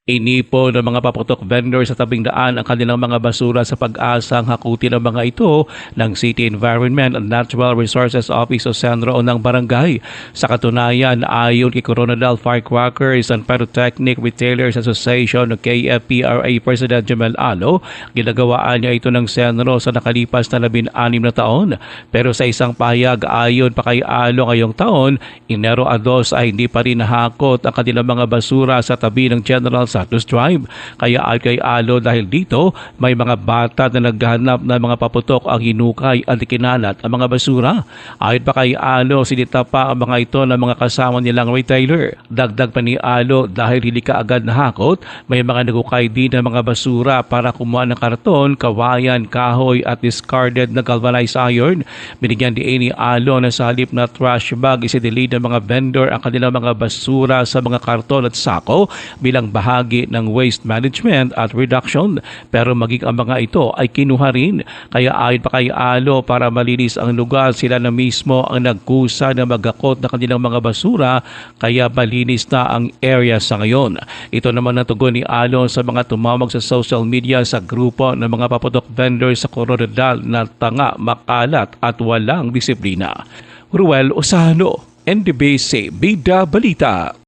Inipo ng mga paputok vendor sa tabing daan ang kanilang mga basura sa pag-asang hakutin ang mga ito ng City Environment and Natural Resources Office o Senro o ng barangay. Sa katunayan, ayon kay Coronadal Firecrackers and Pyrotechnic Retailers Association o KFPRA President Jamel Alo, ginagawaan niya ito ng Senro sa nakalipas na 16 na taon. Pero sa isang pahayag ayon pa kay Alo ngayong taon, Enero 2 ay hindi pa rin nahakot ang kanilang mga basura sa tabi ng General Santos Drive. Kaya ay kay Alo dahil dito may mga bata na naghahanap ng mga paputok ang hinukay at ikinalat ang mga basura. Ayon pa kay Alo, sinita pa ang mga ito ng mga kasama nilang retailer. Dagdag pa ni Alo dahil hindi kaagad nahakot, may mga nagukay din ng mga basura para kumuha ng karton, kawayan, kahoy at discarded na galvanized iron. Binigyan din ni Alo na sa halip na trash bag isidelete ng mga vendor ang kanilang mga basura sa mga karton at sako bilang bahagi ng waste management at reduction, pero maging ang mga ito ay kinuha rin. Kaya ayon pa kay Alo, para malinis ang lugar, sila na mismo ang nagkusa na magakot na kanilang mga basura, kaya malinis na ang area sa ngayon. Ito naman ang tugon ni Alo sa mga tumawag sa social media sa grupo ng mga paputok vendors sa Coronadal na tanga, makalat at walang disiplina. Ruel Osano, NDBC Bida Balita.